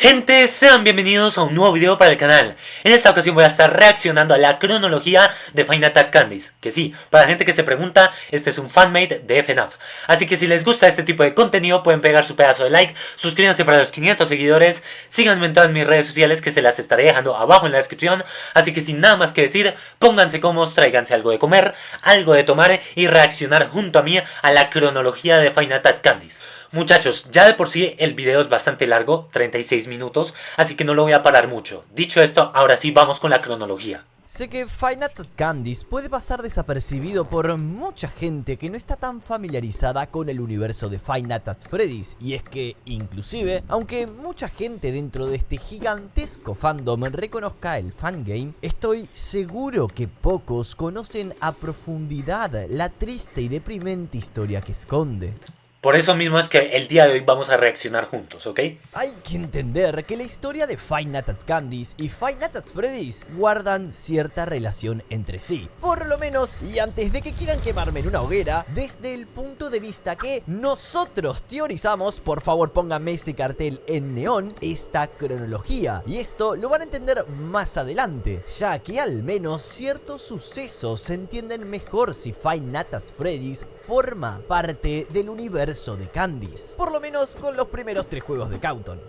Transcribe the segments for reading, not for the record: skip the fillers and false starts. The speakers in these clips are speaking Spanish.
Gente, sean bienvenidos a un nuevo video para el canal. En esta ocasión voy a estar reaccionando a la cronología de Final Attack Candies. Que sí, para la gente que se pregunta, este es un fanmade de FNAF. Así que si les gusta este tipo de contenido, pueden pegar su pedazo de like, suscríbanse para los 500 seguidores, síganme en todas mis redes sociales que se las estaré dejando abajo en la descripción. Así que sin nada más que decir, pónganse cómodos, tráiganse algo de comer, algo de tomar y reaccionar junto a mí a la cronología de Final Attack Candies. Muchachos, ya de por sí el video es bastante largo, 36 minutos, así que no lo voy a parar mucho. Dicho esto, ahora sí vamos con la cronología. Sé que Final Attack Candies puede pasar desapercibido por mucha gente que no está tan familiarizada con el universo de Final Attack Freddy's, y es que, inclusive, aunque mucha gente dentro de este gigantesco fandom reconozca el fangame, estoy seguro que pocos conocen a profundidad la triste y deprimente historia que esconde. Por eso mismo es que el día de hoy vamos a reaccionar juntos, ¿ok? Hay que entender que la historia de Final Attack Candies y Final Attack Freddy's guardan cierta relación entre sí. Por lo menos, y antes de que quieran quemarme en una hoguera, desde el punto de vista que nosotros teorizamos, por favor pónganme ese cartel en neón, esta cronología. Y esto lo van a entender más adelante, ya que al menos ciertos sucesos se entienden mejor si Final Attack Freddy's forma parte del universo de Candies, por lo menos con los primeros 3 juegos de Cauton.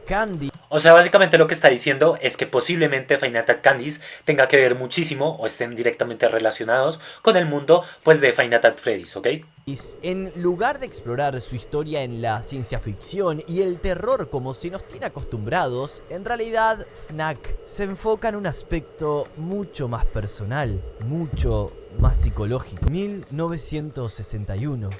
O sea, básicamente lo que está diciendo es que posiblemente Final Attack Candies tenga que ver muchísimo o estén directamente relacionados con el mundo pues de Final Attack Freddy's, ¿ok? En lugar de explorar su historia en la ciencia ficción y el terror como se nos tiene acostumbrados, en realidad FNAF se enfoca en un aspecto mucho más personal, mucho más psicológico. 1961.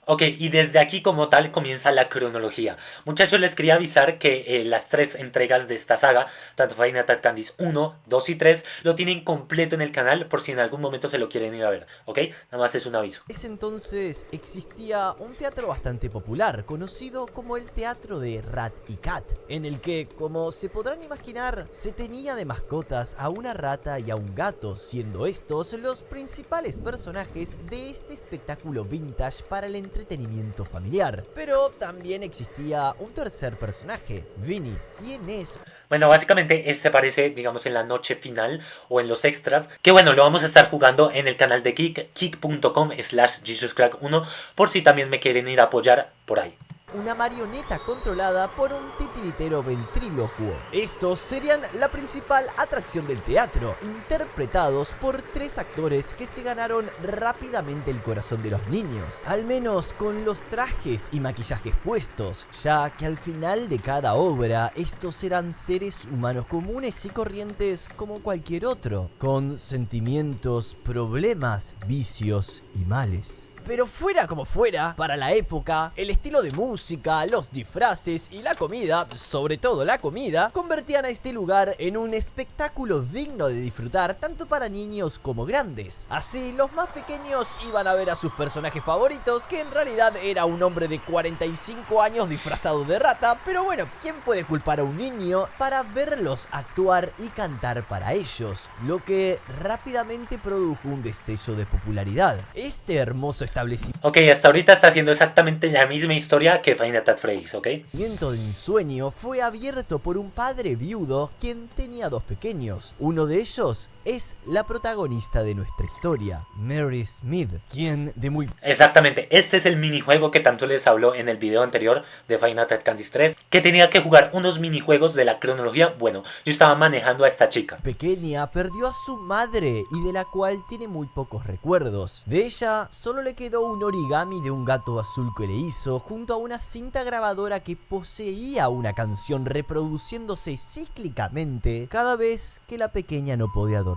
Ok, y desde aquí como tal comienza la cronología. Muchachos, les quería avisar que las 3 entregas de esta saga, tanto Final Attack Candies 1, 2 y 3, lo tienen completo en el canal por si en algún momento se lo quieren ir a ver, ¿ok? Nada más es un aviso. Ese entonces existía un teatro bastante popular, conocido como el teatro de Rat y Cat, en el que, como se podrán imaginar, se tenía de mascotas a una rata y a un gato, siendo estos los principales personajes de este espectáculo vintage para el entretenimiento familiar. Pero también existía un tercer personaje, Vinny. ¿Quién es? Bueno, básicamente este aparece, digamos, en la noche final o en los extras, que bueno, lo vamos a estar jugando en el canal de Kik, kik.com/JesusCrack1, por si también me quieren ir a apoyar por ahí. Una marioneta controlada por un titiritero ventrílocuo. Estos serían la principal atracción del teatro, interpretados por 3 actores que se ganaron rápidamente el corazón de los niños, al menos con los trajes y maquillajes puestos, ya que al final de cada obra estos eran seres humanos comunes y corrientes como cualquier otro, con sentimientos, problemas, vicios y males. Pero fuera como fuera, para la época, el estilo de música, los disfraces y la comida, sobre todo la comida, convertían a este lugar en un espectáculo digno de disfrutar tanto para niños como grandes. Así, los más pequeños iban a ver a sus personajes favoritos, que en realidad era un hombre de 45 años disfrazado de rata, pero bueno, ¿quién puede culpar a un niño para verlos actuar y cantar para ellos? Lo que rápidamente produjo un destello de popularidad. Este hermoso establecimiento Ok, hasta ahorita está haciendo exactamente la misma historia que Final Attack Freddy's, ¿ok? de ensueño fue abierto por un padre viudo quien tenía 2 pequeños. Uno de ellos es la protagonista de nuestra historia, Mary Smith, quien de muy... Exactamente, este es el minijuego que tanto les habló en el video anterior de Final Attack Candies 3, que tenía que jugar unos minijuegos de la cronología. Bueno, yo estaba manejando a esta chica pequeña, perdió a su madre y de la cual tiene muy pocos recuerdos. De ella solo le quedó un origami de un gato azul que le hizo, junto a una cinta grabadora que poseía una canción reproduciéndose cíclicamente cada vez que la pequeña no podía dormir.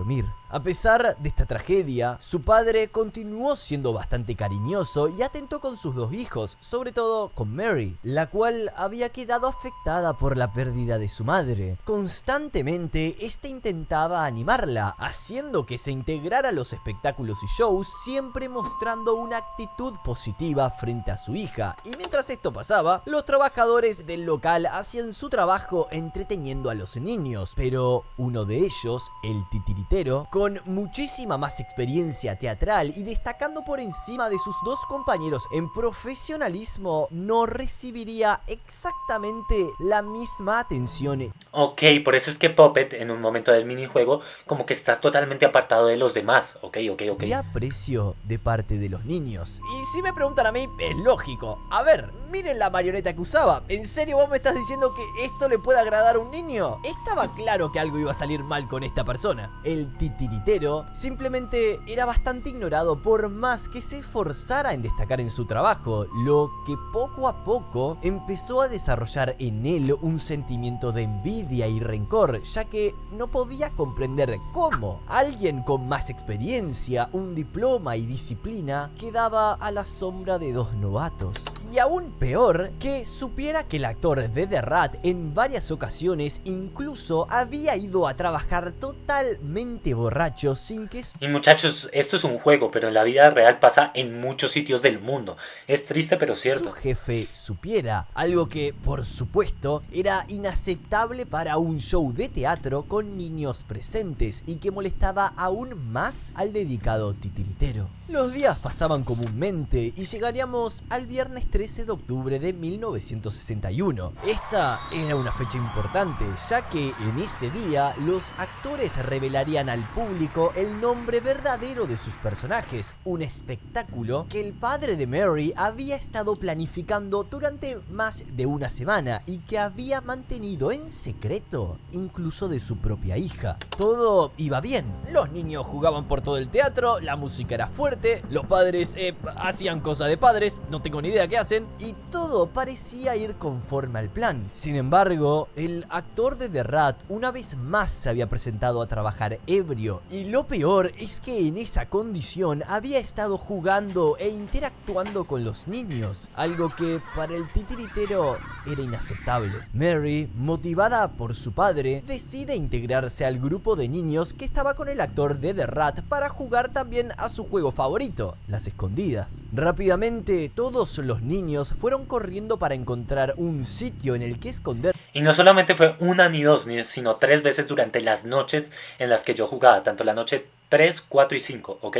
A pesar de esta tragedia, su padre continuó siendo bastante cariñoso y atento con sus 2 hijos, sobre todo con Mary, la cual había quedado afectada por la pérdida de su madre. Constantemente, este intentaba animarla, haciendo que se integrara a los espectáculos y shows, siempre mostrando una una actitud positiva frente a su hija, y mientras esto pasaba, los trabajadores del local hacían su trabajo entreteniendo a los niños, pero uno de ellos, el titiritero, con muchísima más experiencia teatral y destacando por encima de sus dos compañeros en profesionalismo, no recibiría exactamente la misma atención. Ok, por eso es que Puppet en un momento del minijuego como que está totalmente apartado de los demás. Ok. Y aprecio de parte de los niños. Y si me preguntan a mí, es lógico. A ver, miren la marioneta que usaba. ¿En serio vos me estás diciendo que esto le puede agradar a un niño? Estaba claro que algo iba a salir mal con esta persona. El titiritero simplemente era bastante ignorado por más que se esforzara en destacar en su trabajo, lo que poco a poco empezó a desarrollar en él un sentimiento de envidia y rencor, ya que no podía comprender cómo alguien con más experiencia, un diploma y disciplina quedaba a la sombra de dos novatos. Y aún peor, que supiera que el actor de The Rat en varias ocasiones incluso había ido a trabajar totalmente borracho sin que... Y muchachos, esto es un juego, pero en la vida real pasa en muchos sitios del mundo. Es triste pero cierto. Su jefe supiera, algo que por supuesto era inaceptable para un show de teatro con niños presentes y que molestaba aún más al dedicado titiritero. Los días pasaban comúnmente y llegaríamos al viernes 13 de octubre de 1961. Esta era una fecha importante, ya que en ese día los actores revelarían al público el nombre verdadero de sus personajes, un espectáculo que el padre de Mary había estado planificando durante más de una semana y que había mantenido en secreto, incluso de su propia hija. Todo iba bien, los niños jugaban por todo el teatro, la música era fuerte, los padres hacían cosas de padres, no tengo ni idea qué hacen, y todo parecía ir conforme al plan. Sin embargo, el actor de The Rat una vez más se había presentado a trabajar ebrio, y lo peor es que en esa condición había estado jugando e interactuando con los niños, algo que para el titiritero era inaceptable. Mary, motivada por su padre, decide integrarse al grupo de niños que estaba con el actor de The Rat para jugar también a su juego favorito, las escondidas. Rápidamente, todos los niños fueron corriendo para encontrar un sitio en el que esconder. Y no solamente fue una ni dos, sino 3 veces durante las noches en las que yo jugaba, tanto la noche 3, 4 y 5, ¿ok?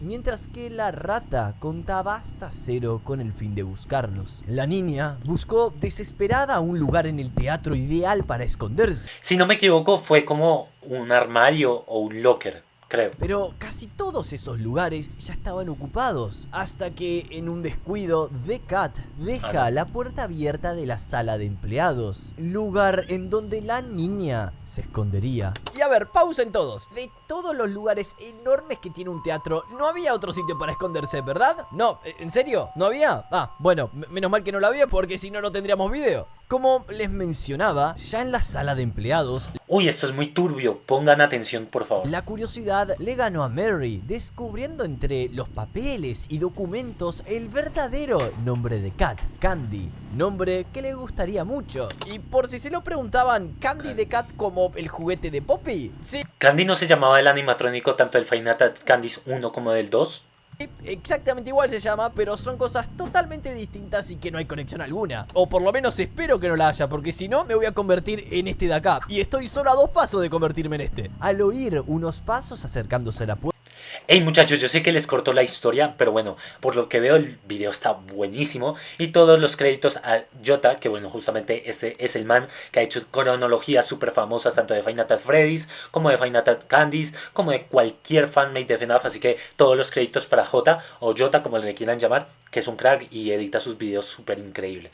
Mientras que la rata contaba hasta 0 con el fin de buscarlos. La niña buscó desesperada un lugar en el teatro ideal para esconderse. Si no me equivoco, fue como un armario o un locker, creo. Pero casi todos esos lugares ya estaban ocupados, hasta que en un descuido, The Cat deja la puerta abierta de la sala de empleados, lugar en donde la niña se escondería. Y a ver, pausen todos. De todos los lugares enormes que tiene un teatro, no había otro sitio para esconderse, ¿verdad? No, ¿en serio? ¿No había? Ah, bueno, menos mal que no lo había porque si no, no tendríamos video. Como les mencionaba, ya en la sala de empleados... Uy, esto es muy turbio, pongan atención por favor. La curiosidad le ganó a Mary, descubriendo entre los papeles y documentos el verdadero nombre de Cat, Candy, nombre que le gustaría mucho. Y por si se lo preguntaban, ¿Candy the Cat como el juguete de Poppy? Sí. ¿Candy no se llamaba el animatrónico tanto del Five Nights at Candy's 1 como del 2? Exactamente igual se llama, pero son cosas totalmente distintas y que no hay conexión alguna. O por lo menos espero que no la haya, porque si no me voy a convertir en este de acá. Y estoy solo a 2 pasos de convertirme en este. Al oír unos pasos acercándose a la puerta... Hey muchachos, yo sé que les cortó la historia, pero bueno, por lo que veo el video está buenísimo y todos los créditos a Jota, que bueno, justamente este es el man que ha hecho cronologías súper famosas tanto de Five Nights at Freddy's, como de Five Nights at Candy's, como de cualquier fanmade de FNAF, así que todos los créditos para Jota o Jota, como le quieran llamar, que es un crack y edita sus videos súper increíble.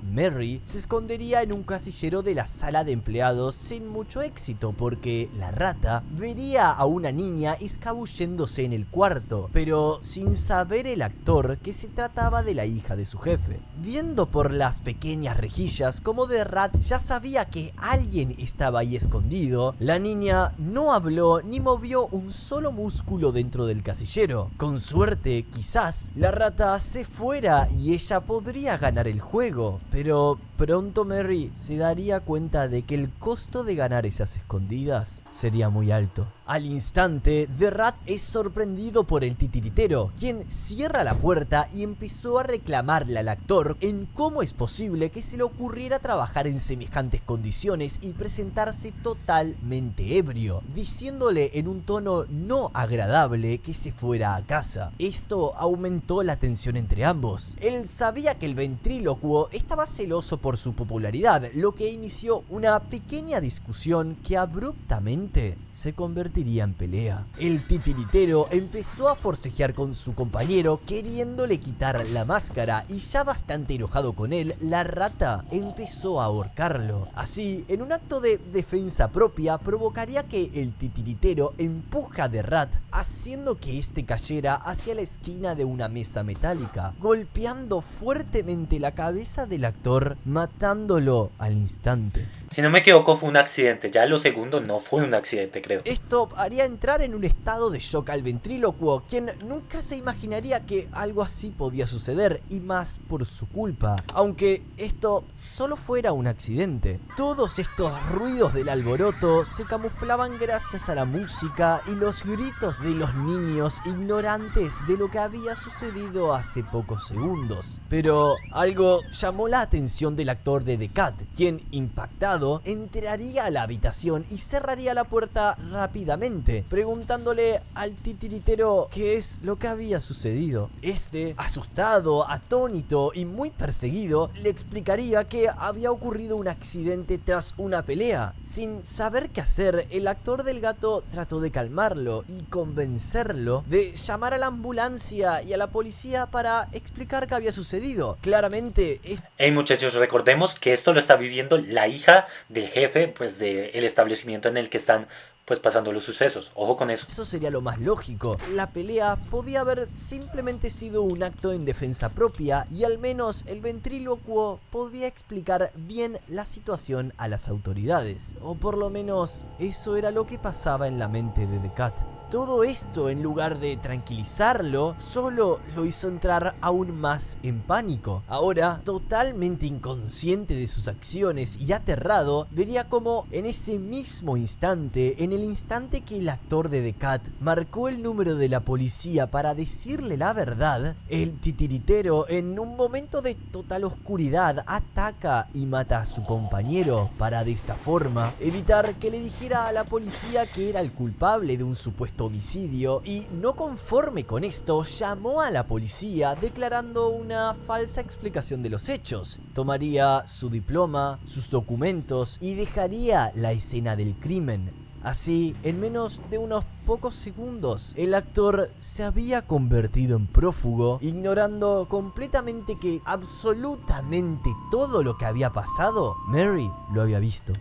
Mary se escondería en un casillero de la sala de empleados sin mucho éxito porque la rata vería a una niña escabulléndose en el cuarto, pero sin saber el actor que se trataba de la hija de su jefe. Viendo por las pequeñas rejillas como The Rat ya sabía que alguien estaba ahí escondido, la niña no habló ni movió un solo músculo dentro del casillero. Con suerte, quizás la rata se fuera y ella podría ganar el juego. Pero pronto Mary se daría cuenta de que el costo de ganar esas escondidas sería muy alto. Al instante, The Rat es sorprendido por el titiritero, quien cierra la puerta y empezó a reclamarle al actor en cómo es posible que se le ocurriera trabajar en semejantes condiciones y presentarse totalmente ebrio, diciéndole en un tono no agradable que se fuera a casa. Esto aumentó la tensión entre ambos. Él sabía que el ventrílocuo estaba celoso por su popularidad, lo que inició una pequeña discusión que abruptamente se convertiría en pelea. El titiritero empezó a forcejear con su compañero, queriéndole quitar la máscara, y ya bastante enojado con él, la rata empezó a ahorcarlo. Así, en un acto de defensa propia, provocaría que el titiritero empuja a The Rat, haciendo que este cayera hacia la esquina de una mesa metálica, golpeando fuertemente la cabeza del actor, matándolo al instante. Si no me equivoco, fue un accidente. Ya lo segundo no fue un accidente, creo. Esto haría entrar en un estado de shock al ventrílocuo, quien nunca se imaginaría que algo así podía suceder, y más por su culpa, aunque esto solo fuera un accidente. Todos estos ruidos del alboroto se camuflaban gracias a la música y los gritos de los niños ignorantes de lo que había sucedido hace pocos segundos. Pero algo llamó la atención del actor de The Cat, quien, impactado, entraría a la habitación y cerraría la puerta rápidamente, preguntándole al titiritero qué es lo que había sucedido. Este, asustado, atónito y muy perseguido, le explicaría que había ocurrido un accidente tras una pelea. Sin saber qué hacer, el actor del gato trató de calmarlo y convencerlo de llamar a la ambulancia y a la policía para explicar qué había sucedido. Claramente, Hey muchachos, recordemos que esto lo está viviendo la hija del jefe, pues del establecimiento en el que están pues pasando los sucesos. Ojo con eso. Eso sería lo más lógico. La pelea podía haber simplemente sido un acto en defensa propia, y al menos el ventrílocuo podía explicar bien la situación a las autoridades. O por lo menos eso era lo que pasaba en la mente de The Cat. Todo esto, en lugar de tranquilizarlo, solo lo hizo entrar aún más en pánico. Ahora, totalmente inconsciente de sus acciones y aterrado, vería como en ese mismo instante, en el instante que el actor de The Cat marcó el número de la policía para decirle la verdad, el titiritero, en un momento de total oscuridad, ataca y mata a su compañero para, de esta forma, evitar que le dijera a la policía que era el culpable de un supuesto homicidio, y no conforme con esto, llamó a la policía declarando una falsa explicación de los hechos. Tomaría su diploma, sus documentos y dejaría la escena del crimen. Así, en menos de unos pocos segundos, el actor se había convertido en prófugo, ignorando completamente que absolutamente todo lo que había pasado, Mary lo había visto.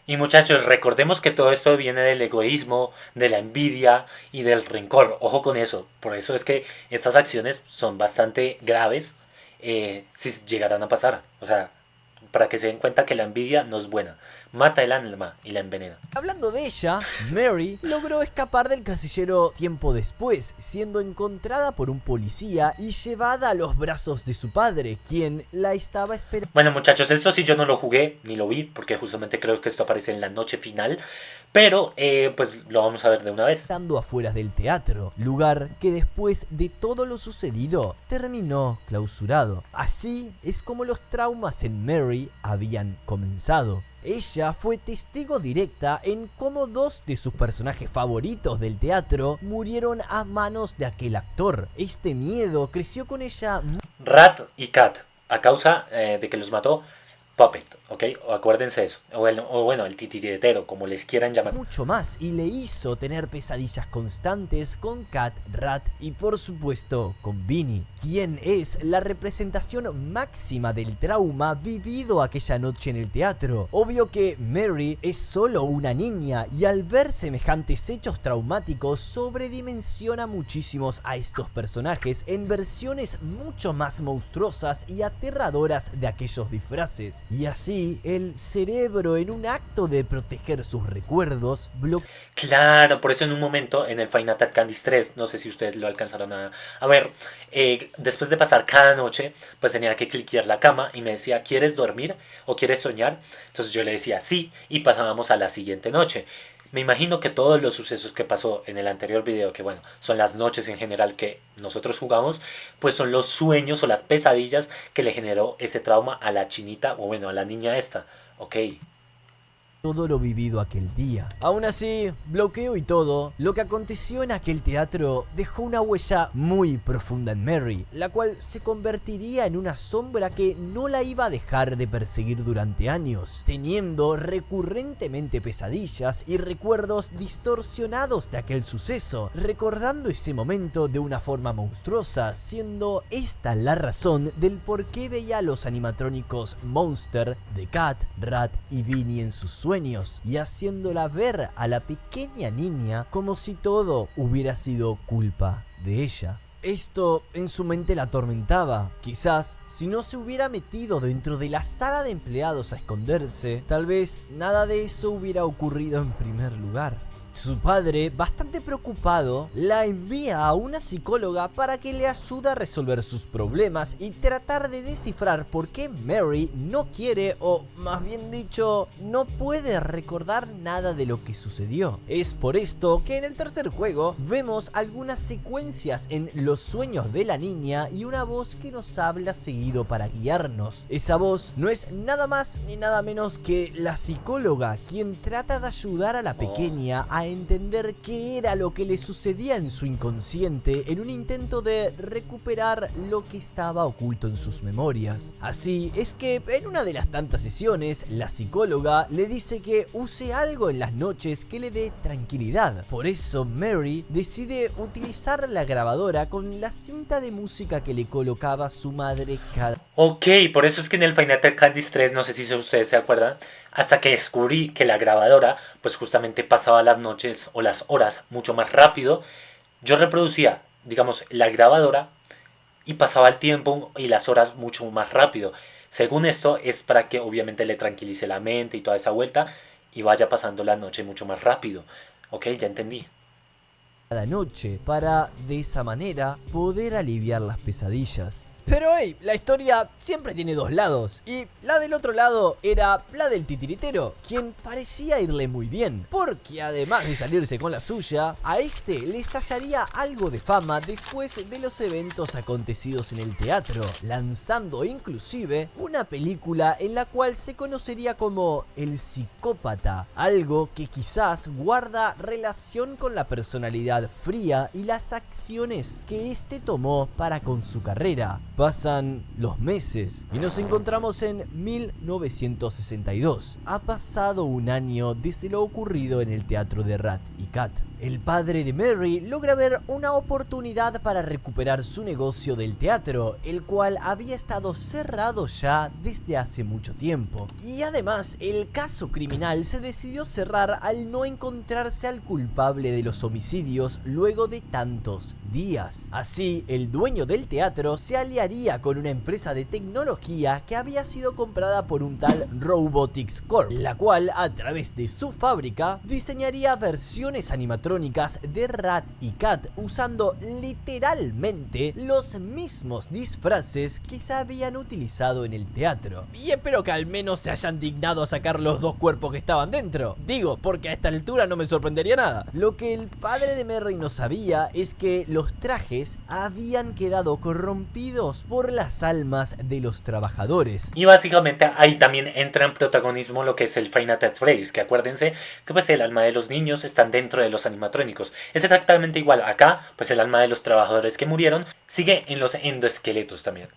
Y muchachos, recordemos que todo esto viene del egoísmo, de la envidia y del rencor. Ojo con eso. Por eso es que estas acciones son bastante graves si llegaran a pasar. O sea, para que se den cuenta que la envidia no es buena. Mata el alma y la envenena. Hablando de ella, Mary logró escapar del casillero tiempo después, siendo encontrada por un policía y llevada a los brazos de su padre, quien la estaba esperando. Bueno muchachos, esto sí yo no lo jugué ni lo vi, porque justamente creo que esto aparece en la noche final. Pero pues lo vamos a ver de una vez. Estando afuera del teatro, lugar que después de todo lo sucedido terminó clausurado. Así es como los traumas en Mary habían comenzado. Ella fue testigo directa en cómo dos de sus personajes favoritos del teatro murieron a manos de aquel actor. Este miedo creció con ella. Rat y Cat, a causa de que los mató Puppet, ¿ok? O acuérdense eso. O bueno, el titiritero, como les quieran llamar. Mucho más, y le hizo tener pesadillas constantes con Cat, Rat y por supuesto con Vinny, quien es la representación máxima del trauma vivido aquella noche en el teatro. Obvio que Mary es solo una niña, y al ver semejantes hechos traumáticos sobredimensiona muchísimos a estos personajes en versiones mucho más monstruosas y aterradoras de aquellos disfraces. Y así, el cerebro, en un acto de proteger sus recuerdos, Claro, por eso en un momento en el Final Attack Candice 3, no sé si ustedes lo alcanzaron a ver, después de pasar cada noche, pues tenía que cliquear la cama y me decía, ¿quieres dormir o quieres soñar? Entonces yo le decía sí, y pasábamos a la siguiente noche. Me imagino que todos los sucesos que pasó en el anterior video, que bueno, son las noches en general que nosotros jugamos, pues son los sueños o las pesadillas que le generó ese trauma a la chinita, o bueno, a la niña esta. Ok. Todo lo vivido aquel día. Aún así, bloqueo y todo, lo que aconteció en aquel teatro dejó una huella muy profunda en Mary, la cual se convertiría en una sombra que no la iba a dejar de perseguir durante años, teniendo recurrentemente pesadillas y recuerdos distorsionados de aquel suceso, recordando ese momento de una forma monstruosa, siendo esta la razón del por qué veía a los animatrónicos Monster, The Cat, Rat y Vinny en sus sueños y haciéndola ver a la pequeña niña como si todo hubiera sido culpa de ella. Esto en su mente la atormentaba. Quizás si no se hubiera metido dentro de la sala de empleados a esconderse, tal vez nada de eso hubiera ocurrido en primer lugar. Su padre, bastante preocupado, la envía a una psicóloga para que le ayude a resolver sus problemas y tratar de descifrar por qué Mary no quiere, o más bien dicho, no puede recordar nada de lo que sucedió. Es por esto que en el tercer juego vemos algunas secuencias en los sueños de la niña y una voz que nos habla seguido para guiarnos. Esa voz no es nada más ni nada menos que la psicóloga, quien trata de ayudar a la pequeña a entender qué era lo que le sucedía en su inconsciente en un intento de recuperar lo que estaba oculto en sus memorias. Así es que en una de las tantas sesiones, la psicóloga le dice que use algo en las noches que le dé tranquilidad. Por eso Mary decide utilizar la grabadora con la cinta de música que le colocaba su madre cada... Ok, por eso es que en el Final Fantasy Candice 3, no sé si ustedes se acuerdan, hasta que descubrí que la grabadora pues justamente pasaba las noches o las horas mucho más rápido. Yo reproducía, digamos, la grabadora y pasaba el tiempo y las horas mucho más rápido. Según esto es para que obviamente le tranquilice la mente y toda esa vuelta y vaya pasando la noche mucho más rápido. Ok, ya entendí. Cada noche para de esa manera poder aliviar las pesadillas. Pero hey, la historia siempre tiene dos lados, y la del otro lado era la del titiritero, quien parecía irle muy bien, porque además de salirse con la suya, a este le estallaría algo de fama después de los eventos acontecidos en el teatro, lanzando inclusive una película en la cual se conocería como El Psicópata, algo que quizás guarda relación con la personalidad fría y las acciones que este tomó para con su carrera. Pasan los meses y nos encontramos en 1962. Ha pasado un año desde lo ocurrido en el teatro de Rat y Cat. El padre de Mary logra ver una oportunidad para recuperar su negocio del teatro, el cual había estado cerrado ya desde hace mucho tiempo. Y además, el caso criminal se decidió cerrar al no encontrarse al culpable de los homicidios luego de tantos días. Así, el dueño del teatro se aliaría con una empresa de tecnología que había sido comprada por un tal Robotics Corp, la cual, a través de su fábrica, diseñaría versiones animatrónicas de Rat y Cat usando literalmente los mismos disfraces que se habían utilizado en el teatro. Y espero que al menos se hayan dignado a sacar los dos cuerpos que estaban dentro. Digo, porque a esta altura no me sorprendería nada. Lo que el padre de Mary no sabía es que los trajes habían quedado corrompidos por las almas de los trabajadores. Y básicamente ahí también entra en protagonismo lo que es el Final Fantasy, que acuérdense que pues el alma de los niños están dentro de los animatrónicos. Es exactamente igual acá, pues el alma de los trabajadores que murieron sigue en los endoesqueletos también.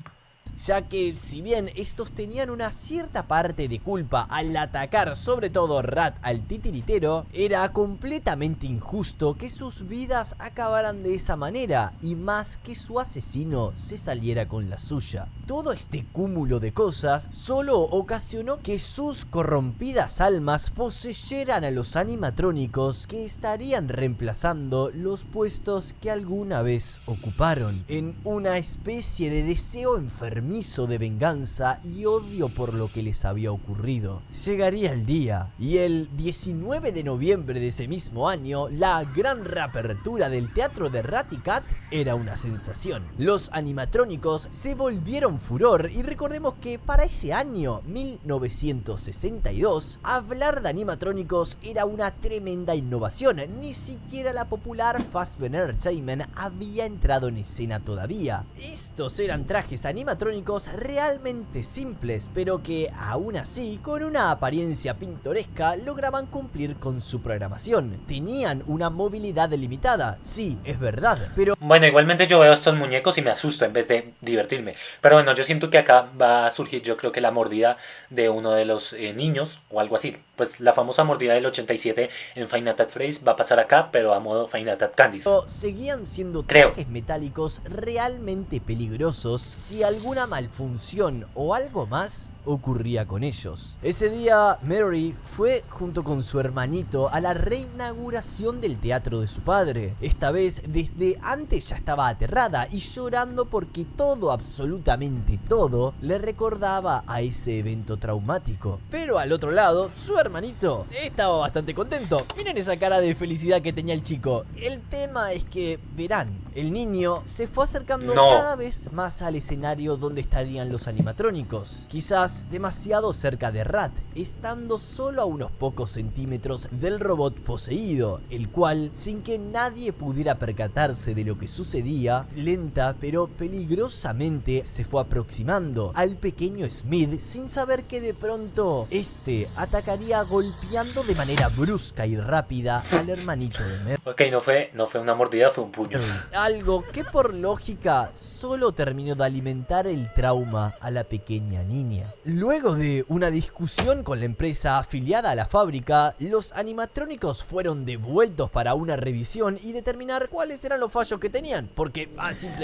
Ya que si bien estos tenían una cierta parte de culpa al atacar sobre todo Rat al titiritero, era completamente injusto que sus vidas acabaran de esa manera y más que su asesino se saliera con la suya. Todo este cúmulo de cosas solo ocasionó que sus corrompidas almas poseyeran a los animatrónicos que estarían reemplazando los puestos que alguna vez ocuparon, en una especie de deseo enfermizo enfermizo de venganza y odio por lo que les había ocurrido. Llegaría el día, y el 19 de noviembre de ese mismo año, la gran reapertura del teatro de Ratty Cat era una sensación. Los animatrónicos se volvieron furor, y recordemos que para ese año, 1962, hablar de animatrónicos era una tremenda innovación. Ni siquiera la popular Fazbear Entertainment había entrado en escena todavía. Estos eran trajes animatrónicos realmente simples, pero que aún así, con una apariencia pintoresca, lograban cumplir con su programación. Tenían una movilidad limitada, sí, es verdad, pero Bueno, igualmente yo veo estos muñecos y me asusto en vez de divertirme. Pero bueno, yo siento que acá va a surgir, yo creo que la mordida de uno de los niños o algo así. Pues la famosa mordida del 87 en Five Nights at Freddy's va a pasar acá, pero a modo Five Nights at Candy's. seguían siendo Creo. trajes metálicos realmente peligrosos si alguna malfunción o algo más ocurría con ellos. Ese día, Mary fue junto con su hermanito a la reinauguración del teatro de su padre. Esta vez, desde antes ya estaba aterrada y llorando porque todo, absolutamente todo, le recordaba a ese evento traumático. Pero al otro lado, su hermanito estaba bastante contento. Miren esa cara de felicidad que tenía el chico. El tema es que, verán, el niño se fue acercando cada vez más al escenario donde estarían los animatrónicos. Quizás demasiado cerca de Rat, estando solo a unos pocos centímetros del robot poseído, el cual, sin que nadie pudiera percatarse de lo que sucedía, lenta pero peligrosamente se fue aproximando al pequeño Smith, sin saber que de pronto este atacaría golpeando de manera brusca y rápida al hermanito de Mary. Ok, no fue una mordida, fue un puño. Algo que por lógica solo terminó de alimentar el trauma a la pequeña niña. Luego de una discusión con la empresa afiliada a la fábrica, los animatrónicos fueron devueltos para una revisión y determinar cuáles eran los fallos que tenían, porque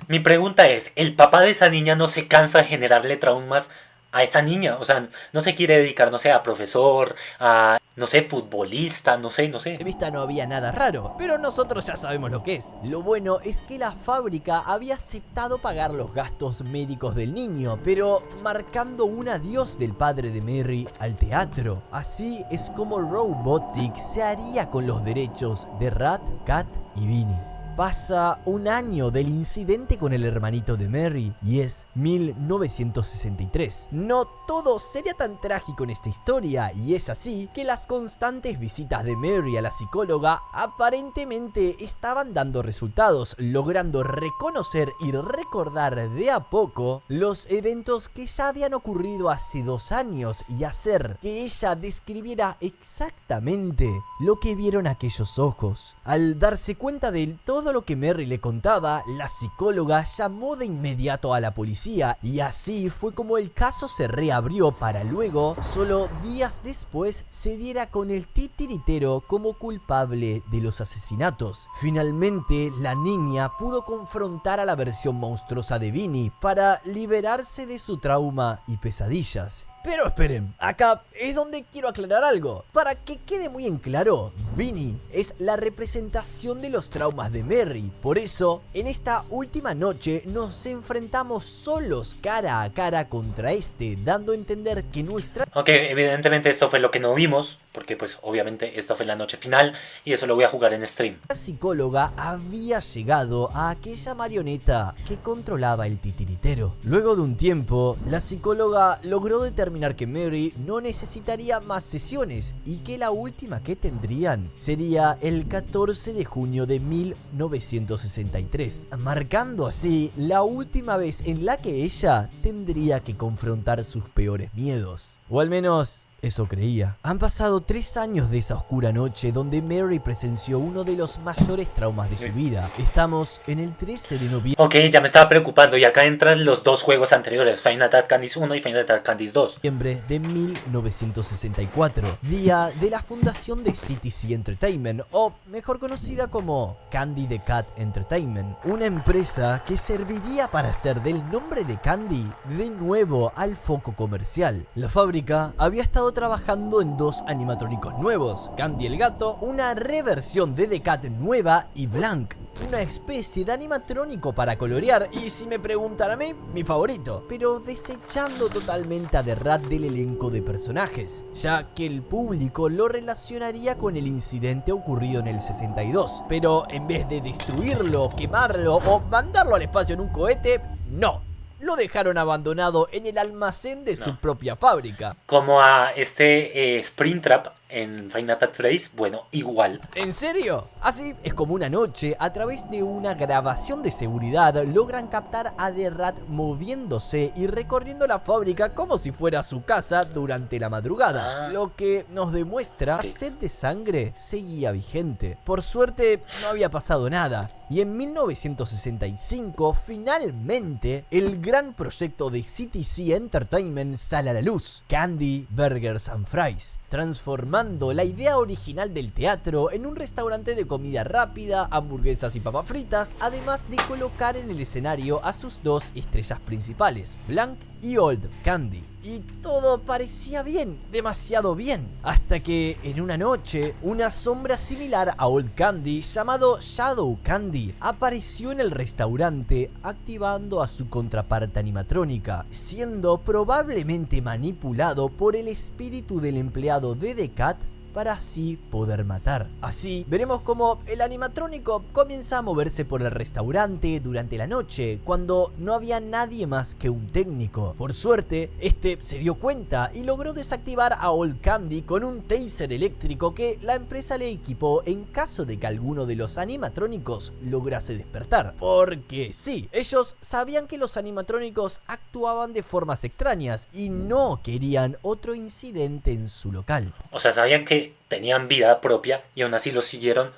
Mi pregunta es, ¿el papá de esa niña no se cansa de generarle traumas a esa niña? O sea, no se quiere dedicar, no sé, a profesor, a, no sé, futbolista, no sé. de vista no había nada raro, pero nosotros ya sabemos lo que es. Lo bueno es que la fábrica había aceptado pagar los gastos médicos del niño, pero marcando un adiós del padre de Mary al teatro. Así es como Robotics se haría con los derechos de Rat, Cat y Vinny. Pasa un año del incidente con el hermanito de Mary y es 1963. No todo sería tan trágico en esta historia, y es así que las constantes visitas de Mary a la psicóloga aparentemente estaban dando resultados, logrando reconocer y recordar de a poco los eventos que ya habían ocurrido hace 2 años y hacer que ella describiera exactamente lo que vieron aquellos ojos. Al darse cuenta de todo lo que Mary le contaba, la psicóloga llamó de inmediato a la policía, y así fue como el caso se reabrió para luego, solo días después, se diera con el titiritero como culpable de los asesinatos. Finalmente, la niña pudo confrontar a la versión monstruosa de Vinny para liberarse de su trauma y pesadillas. Pero esperen, acá es donde quiero aclarar algo. Para que quede muy en claro, Vinny es la representación de los traumas de Mary. Por eso, en esta última noche nos enfrentamos solos cara a cara contra este, dando a entender que nuestra... Ok, evidentemente esto fue lo que no vimos, porque pues obviamente esta fue la noche final y eso lo voy a jugar en stream. La psicóloga había llegado a aquella marioneta que controlaba el titiritero. Luego de un tiempo, la psicóloga logró determinar que Mary no necesitaría más sesiones y que la última que tendrían sería el 14 de junio de 1963, marcando así la última vez en la que ella tendría que confrontar sus peores miedos. O al menos... eso creía. Han pasado 3 años de esa oscura noche donde Mary presenció uno de los mayores traumas de su vida. Estamos en el 13 de noviembre. Ok, ya me estaba preocupando y acá entran los 2 juegos anteriores, Five Nights at Candy's 1 y Five Nights at Candy's 2. De 1964, día de la fundación de CTC Entertainment, o mejor conocida como Candy the Cat Entertainment, una empresa que serviría para hacer del nombre de Candy de nuevo al foco comercial. La fábrica había estado trabajando en 2 animatrónicos nuevos, Candy el gato, una reversión de The Cat nueva, y Blank, una especie de animatrónico para colorear y, si me preguntan a mí, mi favorito, pero desechando totalmente a The Rat del elenco de personajes, ya que el público lo relacionaría con el incidente ocurrido en el 62, pero en vez de destruirlo, quemarlo o mandarlo al espacio en un cohete, no. Lo dejaron abandonado en el almacén de su propia fábrica. Como a este Springtrap en Five Nights at Freddy's, bueno, igual. ¿En serio? Así es como una noche, a través de una grabación de seguridad, logran captar a The Rat moviéndose y recorriendo la fábrica como si fuera su casa durante la madrugada. Lo que nos demuestra que la sed de sangre seguía vigente. Por suerte, no había pasado nada. Y en 1965, finalmente, el gran proyecto de CTC Entertainment sale a la luz: Candy Burgers and Fries, transformando la idea original del teatro en un restaurante de comida rápida, hamburguesas y papas fritas, además de colocar en el escenario a sus dos estrellas principales, Blanc y Old Candy. Y todo parecía bien, demasiado bien, hasta que en una noche, una sombra similar a Old Candy, llamado Shadow Candy, apareció en el restaurante, activando a su contraparte animatrónica, siendo probablemente manipulado por el espíritu del empleado de The Cat para así poder matar. Así veremos cómo el animatrónico comienza a moverse por el restaurante durante la noche, cuando no había nadie más que un técnico. Por suerte, este se dio cuenta y logró desactivar a Old Candy con un taser eléctrico que la empresa le equipó en caso de que alguno de los animatrónicos lograse despertar. Porque sí, ellos sabían que los animatrónicos actuaban de formas extrañas y no querían otro incidente en su local. O sea, sabían que tenían vida propia y aún así lo siguieron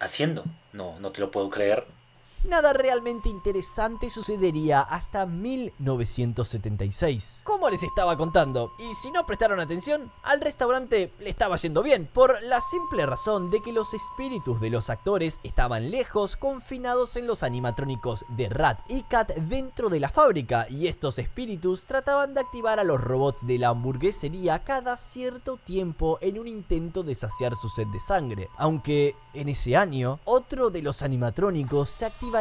haciendo. No te lo puedo creer. Nada realmente interesante sucedería hasta 1976. Como les estaba contando, y si no prestaron atención, al restaurante le estaba yendo bien, por la simple razón de que los espíritus de los actores estaban lejos, confinados en los animatrónicos de Rat y Cat dentro de la fábrica, y estos espíritus trataban de activar a los robots de la hamburguesería cada cierto tiempo en un intento de saciar su sed de sangre. Aunque en ese año, otro de los animatrónicos se activaría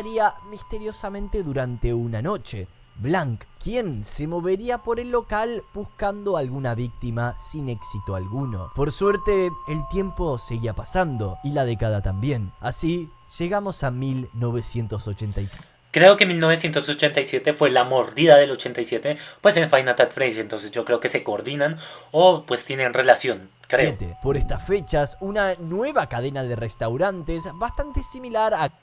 misteriosamente durante una noche: Blanc, quien se movería por el local buscando alguna víctima sin éxito alguno. Por suerte, el tiempo seguía pasando y la década también. Así, llegamos a 1986. Creo que 1987 fue la mordida del 87, pues en Five Nights at Freddy's, entonces yo creo que se coordinan o pues tienen relación, creo. Por estas fechas, una nueva cadena de restaurantes bastante similar a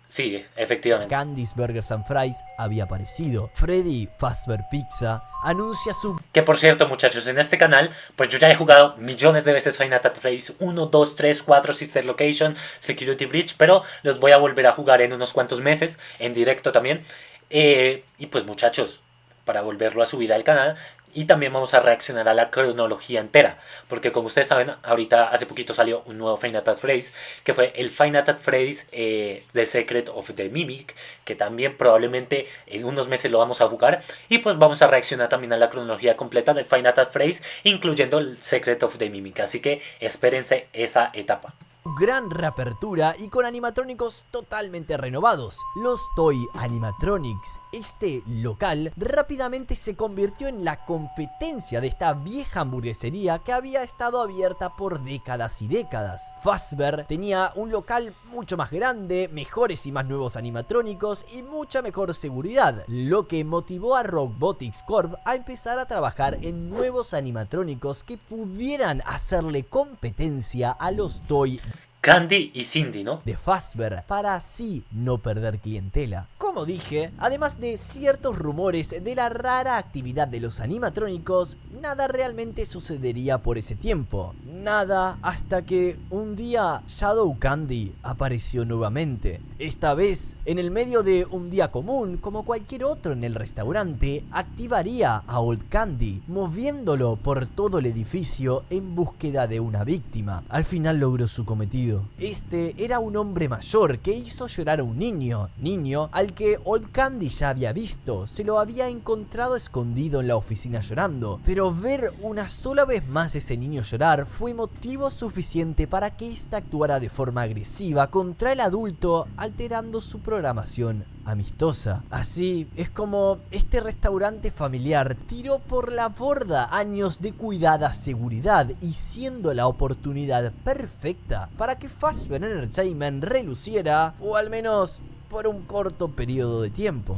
Sí, efectivamente. Candy's Burgers and Fries había aparecido. Freddy Fazbear Pizza anuncia su... Que por cierto, muchachos, en este canal, pues yo ya he jugado millones de veces Five Nights at Freddy's 1, 2, 3, 4, Sister Location, Security Breach, pero los voy a volver a jugar en unos cuantos meses, en directo también. Y pues muchachos, para volverlo a subir al canal... Y también vamos a reaccionar a la cronología entera, porque como ustedes saben, ahorita hace poquito salió un nuevo Five Nights at Freddy's, que fue el Five Nights at Freddy's The Secret of the Mimic, que también probablemente en unos meses lo vamos a jugar. Y pues vamos a reaccionar también a la cronología completa de Five Nights at Freddy's, incluyendo el Secret of the Mimic, así que espérense esa etapa. Gran reapertura y con animatrónicos totalmente renovados, los Toy Animatronics. Este local rápidamente se convirtió en la competencia de esta vieja hamburguesería que había estado abierta por décadas y décadas. Fazbear tenía un local mucho más grande, mejores y más nuevos animatrónicos y mucha mejor seguridad, lo que motivó a Robotics Corp a empezar a trabajar en nuevos animatrónicos que pudieran hacerle competencia a los Toy Candy y Cindy, ¿no? de Fazbear, para así no perder clientela. Como dije, además de ciertos rumores de la rara actividad de los animatrónicos, nada realmente sucedería por ese tiempo. Nada hasta que un día Shadow Candy apareció nuevamente. Esta vez, en el medio de un día común, como cualquier otro en el restaurante, activaría a Old Candy, moviéndolo por todo el edificio en búsqueda de una víctima. Al final logró su cometido fallecido. Este era un hombre mayor que hizo llorar a un niño al que Old Candy ya había visto, se lo había encontrado escondido en la oficina llorando, pero ver una sola vez más ese niño llorar fue motivo suficiente para que ésta actuara de forma agresiva contra el adulto, alterando su programación amistosa. Así es como este restaurante familiar tiró por la borda años de cuidada seguridad y siendo la oportunidad perfecta para que Fazbear Entertainment reluciera, o al menos por un corto periodo de tiempo.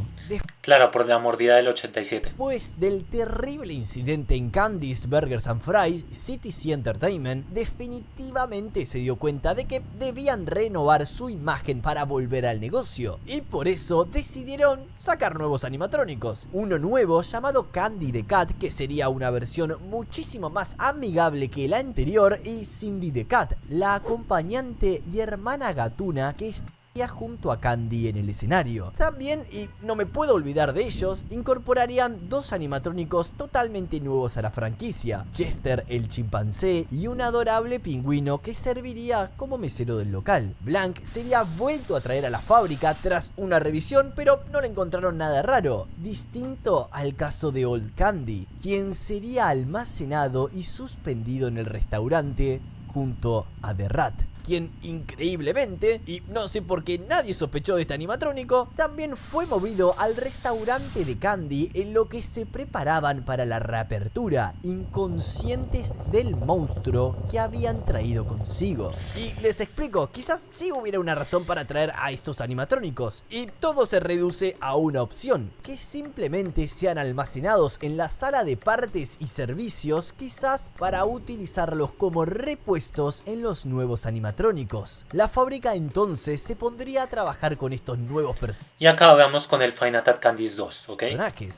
Claro, por la mordida del 87. Después del terrible incidente en Candy's Burgers and Fries, CTC Entertainment definitivamente se dio cuenta de que debían renovar su imagen para volver al negocio, y por eso decidieron sacar nuevos animatrónicos. Uno nuevo llamado Candy the Cat, que sería una versión muchísimo más amigable que la anterior, y Cindy the Cat, la acompañante y hermana gatuna que junto a Candy en el escenario. También, y no me puedo olvidar de ellos, incorporarían dos animatrónicos totalmente nuevos a la franquicia: Chester el chimpancé y un adorable pingüino que serviría como mesero del local. Blank sería vuelto a traer a la fábrica tras una revisión, pero no le encontraron nada raro, distinto al caso de Old Candy, quien sería almacenado y suspendido en el restaurante junto a The Rat, quien increíblemente, y no sé por qué nadie sospechó de este animatrónico, también fue movido al restaurante de Candy en lo que se preparaban para la reapertura, inconscientes del monstruo que habían traído consigo. Y les explico, quizás sí hubiera una razón para traer a estos animatrónicos, y todo se reduce a una opción: que simplemente sean almacenados en la sala de partes y servicios, quizás para utilizarlos como repuestos en los nuevos animatrónicos. La fábrica entonces se pondría a trabajar con estos nuevos personajes. Y acá vamos con el Final Cut Candies 2, ¿ok?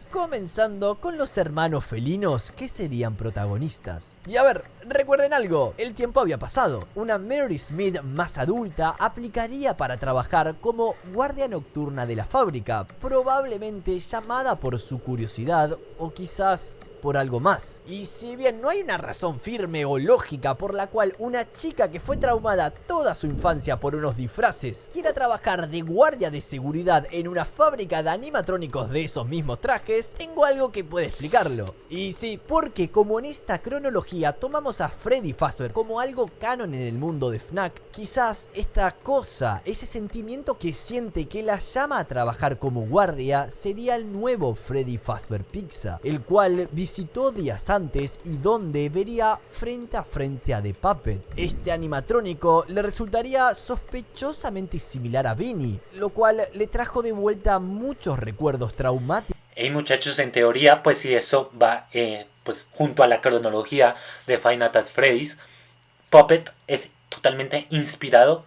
Comenzando con los hermanos felinos que serían protagonistas. Y a ver, recuerden algo, el tiempo había pasado. Una Mary Smith más adulta aplicaría para trabajar como guardia nocturna de la fábrica, probablemente llamada por su curiosidad o quizás por algo más. Y si bien no hay una razón firme o lógica por la cual una chica que fue traumada toda su infancia por unos disfraces quiera trabajar de guardia de seguridad en una fábrica de animatrónicos de esos mismos trajes, tengo algo que puede explicarlo. Y sí, porque como en esta cronología tomamos a Freddy Fazbear como algo canon en el mundo de FNAF, quizás esta cosa, ese sentimiento que siente que la llama a trabajar como guardia, sería el nuevo Freddy Fazbear Pizza, el cual visitó días antes y donde vería frente a frente a The Puppet. Este animatrónico le resultaría sospechosamente similar a Vinny, lo cual le trajo de vuelta muchos recuerdos traumáticos. Hey muchachos, en teoría, pues si esto va pues junto a la cronología de Five Nights at Freddy's, Puppet es totalmente inspirado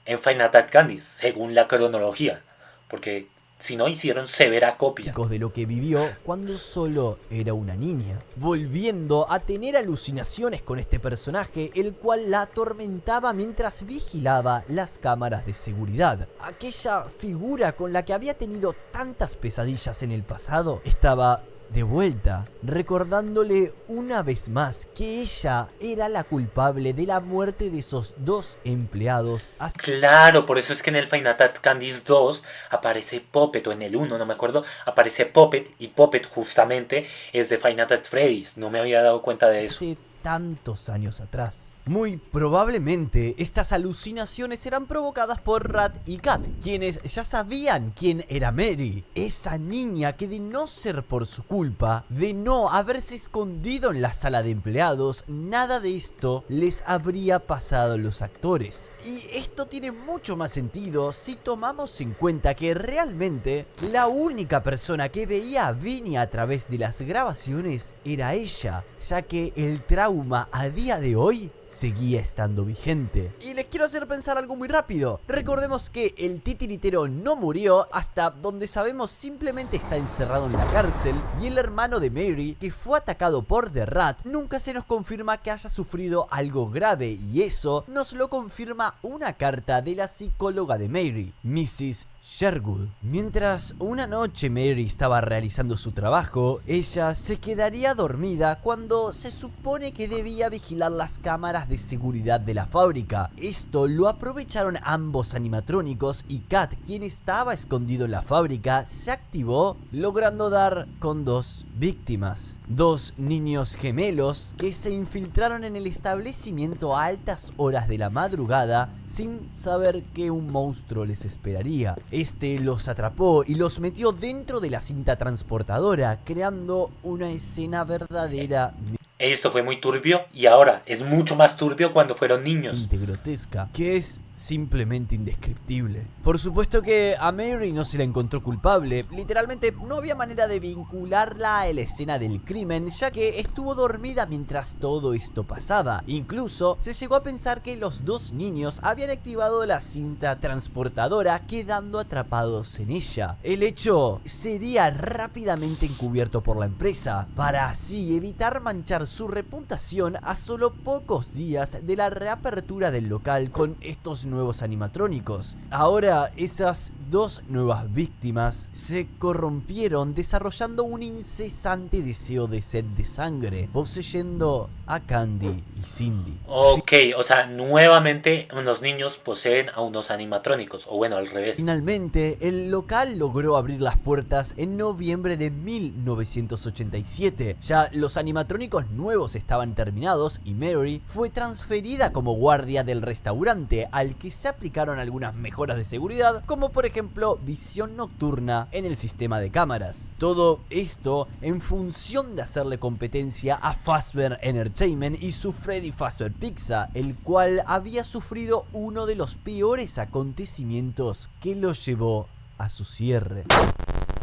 en Five Nights at Candy's, según la cronología, porque si no hicieron severa copia de lo que vivió cuando solo era una niña, volviendo a tener alucinaciones con este personaje, el cual la atormentaba mientras vigilaba las cámaras de seguridad. Aquella figura con la que había tenido tantas pesadillas en el pasado estaba de vuelta, recordándole una vez más que ella era la culpable de la muerte de esos dos empleados. Claro, por eso es que en el Five Nights at Candy's 2 aparece Puppet, o en el 1, no me acuerdo, aparece Puppet, y Puppet justamente es de Five Nights at Freddy's. No me había dado cuenta de eso. Tantos años atrás. Muy probablemente estas alucinaciones eran provocadas por Rat y Cat, quienes ya sabían quién era Mary, esa niña que de no ser por su culpa, de no haberse escondido en la sala de empleados, nada de esto les habría pasado a los actores. Y esto tiene mucho más sentido si tomamos en cuenta que realmente la única persona que veía a Vinny a través de las grabaciones era ella, ya que el trauma a día de hoy seguía estando vigente. Y les quiero hacer pensar algo muy rápido. Recordemos que el titiritero no murió, hasta donde sabemos simplemente está encerrado en la cárcel, y el hermano de Mary, que fue atacado por The Rat, nunca se nos confirma que haya sufrido algo grave, y eso nos lo confirma una carta de la psicóloga de Mary, Mrs. Sherwood. Mientras una noche Mary estaba realizando su trabajo, ella se quedaría dormida cuando se supone que debía vigilar las cámaras cámaras de seguridad de la fábrica. Esto lo aprovecharon ambos animatrónicos y Kat, quien estaba escondido en la fábrica, se activó, logrando dar con dos víctimas. Dos niños gemelos que se infiltraron en el establecimiento a altas horas de la madrugada sin saber que un monstruo les esperaría. Este los atrapó y los metió dentro de la cinta transportadora, creando una escena verdadera Esto fue muy turbio y ahora es mucho más turbio cuando fueron niños. grotesca, que es simplemente indescriptible. Por supuesto que a Mary no se la encontró culpable, literalmente no había manera de vincularla a la escena del crimen, ya que estuvo dormida mientras todo esto pasaba. Incluso se llegó a pensar que los dos niños habían activado la cinta transportadora, quedando atrapados en ella. El hecho sería rápidamente encubierto por la empresa, para así evitar manchar su reputación a solo pocos días de la reapertura del local con estos nuevos animatrónicos. Ahora esas dos nuevas víctimas se corrompieron, desarrollando un incesante deseo de sed de sangre, poseyendo a Candy y Cindy. Ok, o sea, nuevamente unos niños poseen a unos animatrónicos, o bueno, al revés. Finalmente, el local logró abrir las puertas en noviembre de 1987. Ya los animatrónicos nuevos estaban terminados y Mary fue transferida como guardia del restaurante, al que se aplicaron algunas mejoras de seguridad, como por ejemplo visión nocturna en el sistema de cámaras. Todo esto en función de hacerle competencia a Fazbear Entertainment y su Freddy Fazbear Pizza, el cual había sufrido uno de los peores acontecimientos que lo llevó a su cierre.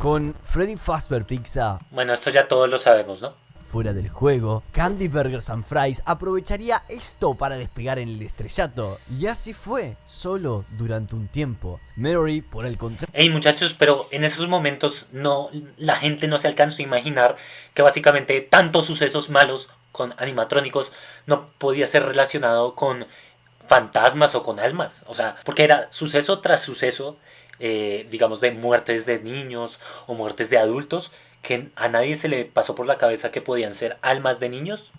Con Freddy Fazbear Pizza Bueno, esto ya todos lo sabemos, ¿no? fuera del juego, Candy Burgers and Fries aprovecharía esto para despegar en el estrellato, y así fue, solo durante un tiempo. Mary, por el contrario, Hey muchachos, pero en esos momentos no, la gente no se alcanzó a imaginar que básicamente tantos sucesos malos con animatrónicos no podía ser relacionado con fantasmas o con almas. O sea, porque era suceso tras suceso, digamos, de muertes de niños o muertes de adultos, que a nadie se le pasó por la cabeza que podían ser almas de niños.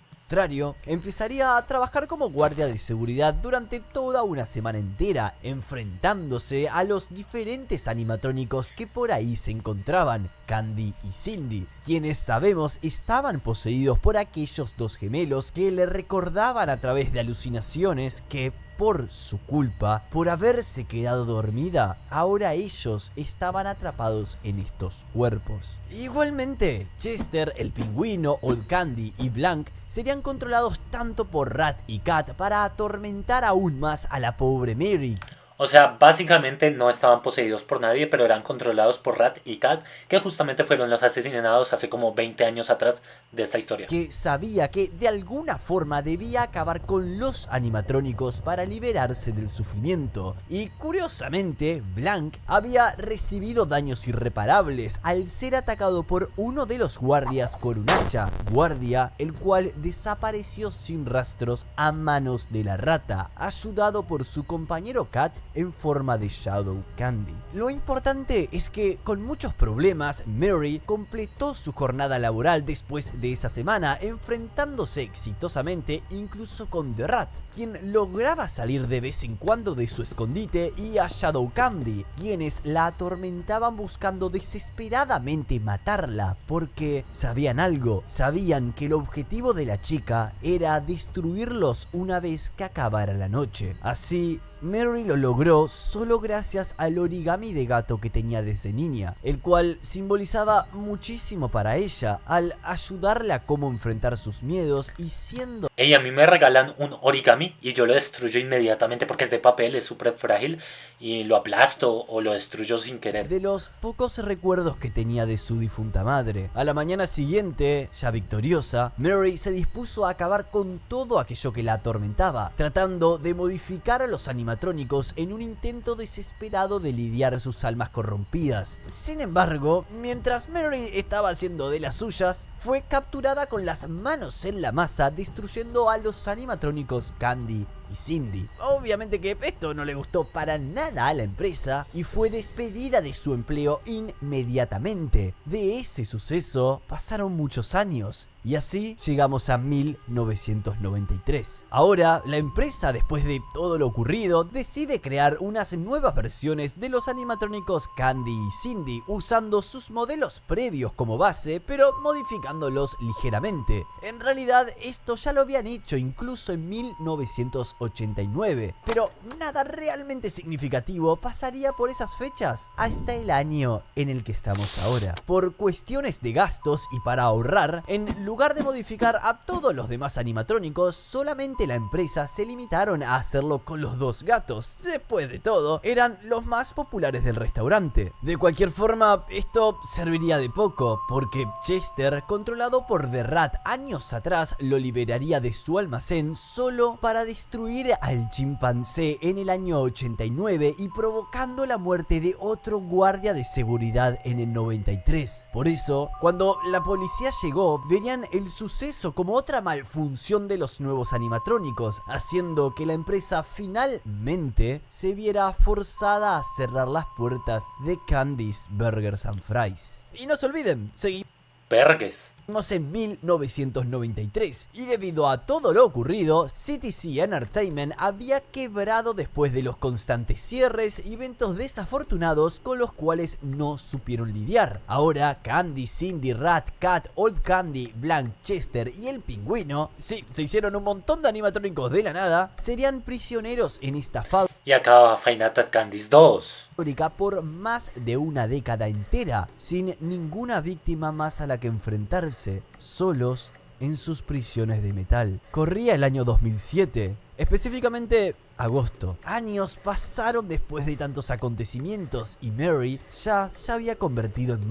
empezaría a trabajar como guardia de seguridad durante toda una semana entera, enfrentándose a los diferentes animatrónicos que por ahí se encontraban, Candy y Cindy, quienes sabemos estaban poseídos por aquellos dos gemelos que le recordaban a través de alucinaciones que, por su culpa, por haberse quedado dormida, ahora ellos estaban atrapados en estos cuerpos. Igualmente, Chester, el pingüino, Old Candy y Blanc serían controlados tanto por Rat y Kat para atormentar aún más a la pobre Mary. O sea, básicamente no estaban poseídos por nadie, pero eran controlados por Rat y Kat, que justamente fueron los asesinados hace como 20 años atrás de esta historia. Que sabía que de alguna forma debía acabar con los animatrónicos para liberarse del sufrimiento. Y curiosamente, Blanc había recibido daños irreparables al ser atacado por uno de los guardias con un hacha, guardia el cual desapareció sin rastros a manos de la rata, ayudado por su compañero Kat en forma de Shadow Candy. Lo importante es que con muchos problemas, Mary completó su jornada laboral después de esa semana, enfrentándose exitosamente incluso con The Rat, quien lograba salir de vez en cuando de su escondite, y a Shadow Candy, quienes la atormentaban buscando desesperadamente matarla, porque sabían algo, sabían que el objetivo de la chica era destruirlos una vez que acabara la noche. Así, Mary lo logró solo gracias al origami de gato que tenía desde niña, el cual simbolizaba muchísimo para ella al ayudarla a cómo enfrentar sus miedos, y siendo Hey, a mí me regalan un origami y yo lo destruyo inmediatamente porque es de papel, es súper frágil, y lo aplasto o lo destruyo sin querer. de los pocos recuerdos que tenía de su difunta madre. A la mañana siguiente, ya victoriosa, Mary se dispuso a acabar con todo aquello que la atormentaba, tratando de modificar a los animatrónicos en un intento desesperado de lidiar sus almas corrompidas. Sin embargo, mientras Mary estaba haciendo de las suyas, fue capturada con las manos en la masa, destruyendo a los animatrónicos Candy y Cindy. Obviamente que esto no le gustó para nada a la empresa y fue despedida de su empleo inmediatamente. De ese suceso pasaron muchos años. Y así llegamos a 1993. Ahora, la empresa, después de todo lo ocurrido, decide crear unas nuevas versiones de los animatrónicos Candy y Cindy, usando sus modelos previos como base, pero modificándolos ligeramente. En realidad, esto ya lo habían hecho incluso en 1989, pero nada realmente significativo pasaría por esas fechas hasta el año en el que estamos ahora. Por cuestiones de gastos y para ahorrar, en lugar de modificar a todos los demás animatrónicos, solamente la empresa se limitaron a hacerlo con los dos gatos. Después de todo, eran los más populares del restaurante. De cualquier forma, esto serviría de poco, porque Chester, controlado por The Rat años atrás, lo liberaría de su almacén solo para destruir al chimpancé en el año 89 y provocando la muerte de otro guardia de seguridad en el 93. Por eso, cuando la policía llegó, verían el suceso como otra malfunción de los nuevos animatrónicos, haciendo que la empresa finalmente se viera forzada a cerrar las puertas de Candy's Burgers and Fries. Y no se olviden, seguimos Vergues. en 1993 y debido a todo lo ocurrido, CTC Entertainment había quebrado después de los constantes cierres y eventos desafortunados con los cuales no supieron lidiar. Ahora Candy, Cindy, Rat, Cat, Old Candy, Blank, Chester y el pingüino, sí, se hicieron un montón de animatrónicos de la nada, serían prisioneros en esta fábrica Y acababa Five Nights at Candy's 2. por más de una década entera, sin ninguna víctima más a la que enfrentarse, solos en sus prisiones de metal. Corría el año 2007, específicamente agosto. Años pasaron después de tantos acontecimientos y Mary ya se había convertido en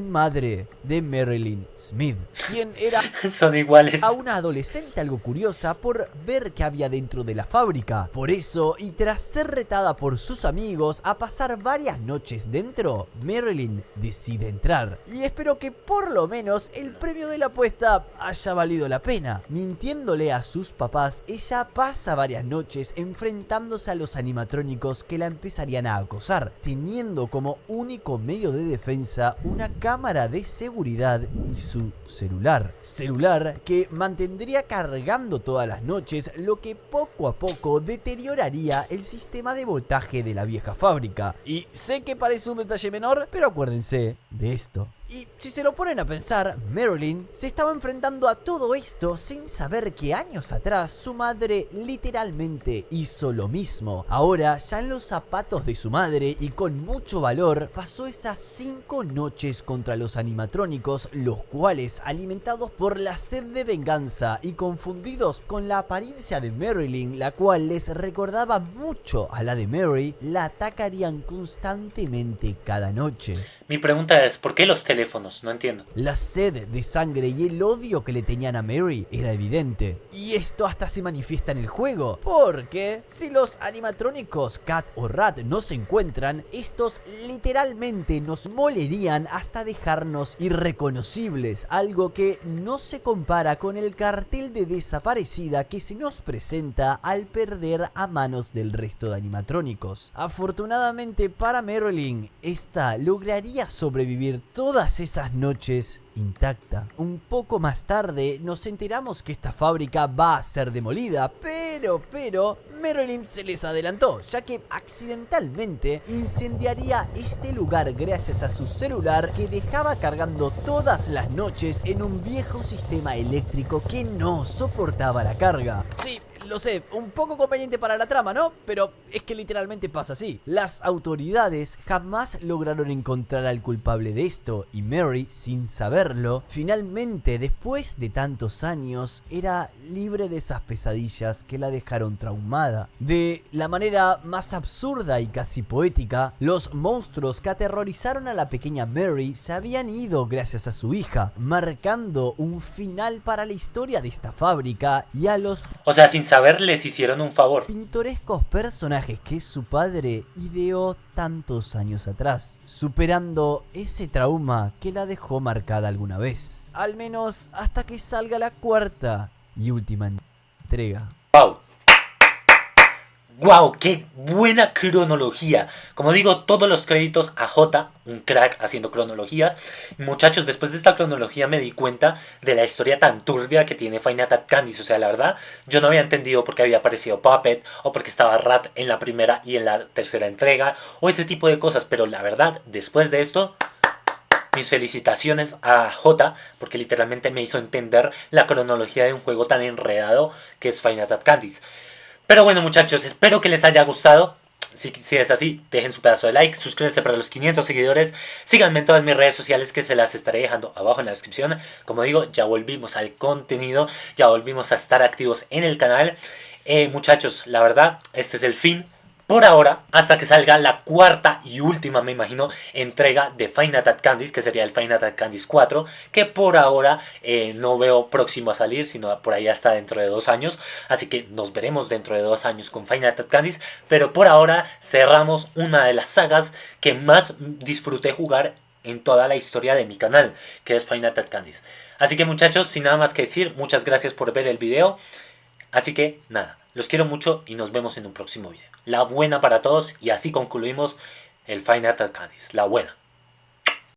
madre de Marilyn Smith, quien era Son iguales. a una adolescente algo curiosa por ver qué había dentro de la fábrica. Por eso, y tras ser retada por sus amigos a pasar varias noches dentro, Marilyn decide entrar. Y espero que por lo menos el premio de la apuesta haya valido la pena. Mintiéndole a sus papás, ella pasa varias noches enfrentándose a los animatrónicos que la empezarían a acosar, teniendo como único medio de defensa una cámara de seguridad y su celular que mantendría cargando todas las noches, lo que poco a poco deterioraría el sistema de voltaje de la vieja fábrica. Y sé que parece un detalle menor, pero acuérdense de esto. Y si se lo ponen a pensar, Marilyn se estaba enfrentando a todo esto sin saber que años atrás su madre literalmente hizo lo mismo. Ahora, ya en los zapatos de su madre y con mucho valor, pasó esas 5 noches contra los animatrónicos, los cuales, alimentados por la sed de venganza y confundidos con la apariencia de Marilyn, la cual les recordaba mucho a la de Mary, la atacarían constantemente cada noche. Mi pregunta es, ¿por qué los teléfonos? No entiendo. La sed de sangre y el odio que le tenían a Mary era evidente. Y esto hasta se manifiesta en el juego, porque si los animatrónicos Cat o Rat no se encuentran, estos literalmente nos molerían hasta dejarnos irreconocibles, algo que no se compara con el cartel de desaparecida que se nos presenta al perder a manos del resto de animatrónicos. Afortunadamente para Marilyn, esta lograría sobrevivir todas esas noches intacta. Un poco más tarde nos enteramos que esta fábrica va a ser demolida, pero Marilyn se les adelantó, ya que accidentalmente incendiaría este lugar gracias a su celular que dejaba cargando todas las noches en un viejo sistema eléctrico que no soportaba la carga. Sí, lo sé, un poco conveniente para la trama, ¿no? Pero es que literalmente pasa así. Las autoridades jamás lograron encontrar al culpable de esto y Mary, sin saberlo, finalmente, después de tantos años, era libre de esas pesadillas que la dejaron traumada. De la manera más absurda y casi poética, los monstruos que aterrorizaron a la pequeña Mary se habían ido gracias a su hija, marcando un final para la historia de esta fábrica y a los O sea, sin saber les hicieron un favor. pintorescos personajes que su padre ideó tantos años atrás, superando ese trauma que la dejó marcada alguna vez, al menos hasta que salga la cuarta y última entrega. Wow. ¡Wow! ¡Qué buena cronología! Como digo, todos los créditos a J, un crack haciendo cronologías. Muchachos, después de esta cronología me di cuenta de la historia tan turbia que tiene Five Nights at Candy's. O sea, la verdad, yo no había entendido por qué había aparecido Puppet, o porque estaba Rat en la primera y en la tercera entrega, o ese tipo de cosas. Pero la verdad, después de esto, mis felicitaciones a J, porque literalmente me hizo entender la cronología de un juego tan enredado que es Five Nights at Candy's. Pero bueno, muchachos, espero que les haya gustado. Si es así, dejen su pedazo de like, suscríbanse para los 500 seguidores, síganme en todas mis redes sociales que se las estaré dejando abajo en la descripción. Como digo, ya volvimos al contenido, ya volvimos a estar activos en el canal. Muchachos, la verdad, este es el fin. Por ahora, hasta que salga la cuarta y última, me imagino, entrega de Five Nights at Candy's, que sería el Five Nights at Candy's 4, que por ahora no veo próximo a salir, sino por ahí hasta dentro de 2 años. Así que nos veremos dentro de 2 años con Five Nights at Candy's, pero por ahora cerramos una de las sagas que más disfruté jugar en toda la historia de mi canal, que es Five Nights at Candy's. Así que muchachos, sin nada más que decir, muchas gracias por ver el video. Así que nada, los quiero mucho y nos vemos en un próximo video. La buena para todos y así concluimos el Five Nights at Candy's. La buena.